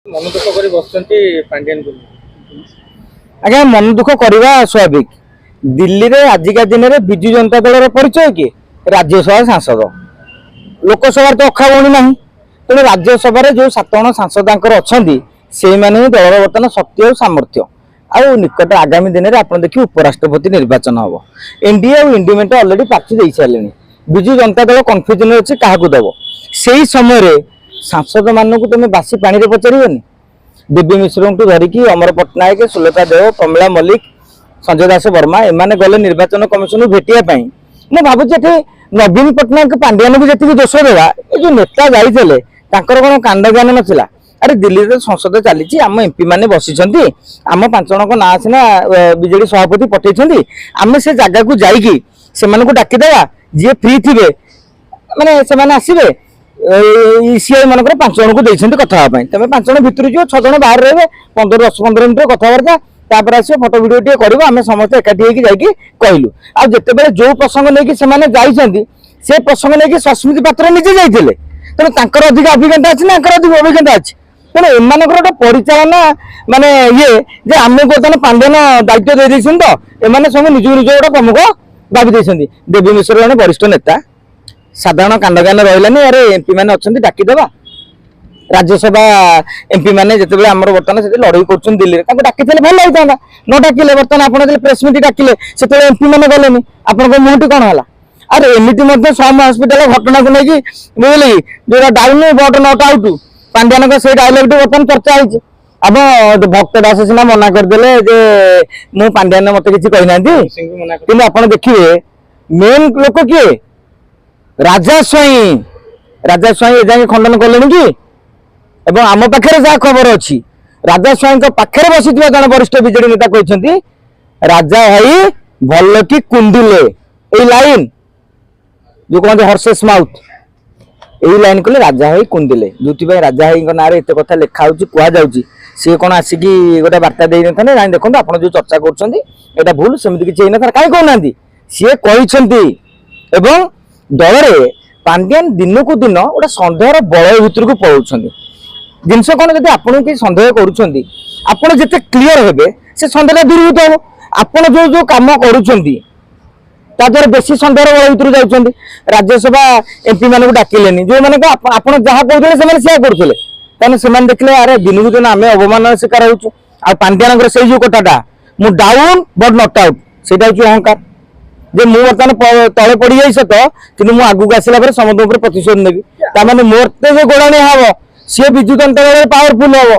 मन दुख कर बसंती पांड्यान को आज्ञा मन दुख करवा स्वाभाविक। दिल्ली रे आजिका दिन में विजु जनता दल परिचय किए राज्यसभा सांसद लोकसभा तो अखा बणी ना तेणु राज्यसभा जो 7 जन सांसद अच्छा से दलर बर्तमान शक्ति और सामर्थ्य आउ निकट आगामी दिन में आप देखिए उपराष्ट्रपति निर्वाचन हम एनडीए और इंडिमेंट अलरेडी प्रार्थी दे सारे विजु जनता दल कन्फ्यूजन अच्छे क्या दब से समय सांसद मानक तुम बासी पानी रे पचारे देवी मिश्र को धरिकी अमर पट्टनायक सुलता देव प्रमिला मल्लिक संजय दास वर्मा एमाने गले निर्वाचन कमिशन भेटिया मैं भावुँ नवीन पट्टनायक पांड्यान को जी दोष देवा ये जो नेता जाइए कौन कांड ज्ञान नाला अरे दिल्ली में संसद चली आम एमपी मैंने बसी आम 5 जन ना सीना बीजेडी सभापति पठे आम से जगह को जाकि डाकिदेवा जी फ्री थे मैंने आसवे सीआई मन 5 जन को देखते कथापी तुम 5 जन भितर जो 6 जन बाहर रहे 10-15 मिनट कथबार्ता तापर आस फोटो भिडियो टे कर आम समस्त एकाठी होगी कहलु आ जिते जो प्रसंग नहीं से प्रसंग नहीं सस्मिति पात्र निजे जाते तेणु तर अधिक अभिज्ञता अच्छी ना अधिक अभिज्ञता अच्छी तेणु एम गोटे परिचालना माने ये जे आम बर्तमान पांड्यान दायित्व दे तो एम सब निज निज गोटे प्रमुख भावी देवी मिश्र जन वरिष्ठ नेता साधारण कांडज्ञान रही अरे एमपी मैंने अच्छा डाकिदेवा राज्यसभा एमपी मैंने जिते आम बर्तमान से लड़ाई कर दिल्ली में डाकी भल होता न डाकिले बर्तमान आप प्रेस मीट डाकिले से एमपी मैंने गले आप मुहटी कौन है अरे एमती सम हस्पिटाल घटना को लेकिन बुझे जो down but not out Pandian से डायलॉग बर्तमान चर्चा होती अब भक्त दास सीना मना करदे मु पांड्यान मत कि कहना कि आप देखिए मेन लोक किए राजा स्वाई ए खंडन कले कि एवं आम पाखे जहाँ खबर अच्छी राजा स्वाई पाखे बसी जन वरिष्ठ बीजेडी नेता कहते राजा भाई भल कि कुंदिले यही लाइन जो कहते हर्सेस माउथ यही लाइन कहले राजा भाई कुंदिले जो राजा भाई ना एत कथा लिखा कहु सी कौन आसिक गोटे बार्ता दे ना देखो आप जो चर्चा कर भूल सेमती किसी होना कहीं कहना सी कहते एवं दल में पांड्यान दिन को दिन गोटे सन्देहर बलय भितर को पलाउं जिनस कौन जब आपको किसी सन्देह कर जिते क्लीयर हे से सन्देह दूरीभूत हम आप जो जो कम कर बेसी सन्देह बल भितर जाऊँच राज्यसभा एमपी मान डाकिले जो मैंने आप जहाँ कहते से करते से देखले अरे दिन को दिन आम अवमान शिकार हो पांड्यान से जो कथाटा मु डाउन बट नट आउट से अहंकार जे मु बर्तमान तले पड़ जाए सत कि आगू आसला समस्त प्रतिशोध नेबी मोरते जो गोड़ाणी हम सी विजु जनता दल पावरफुल हम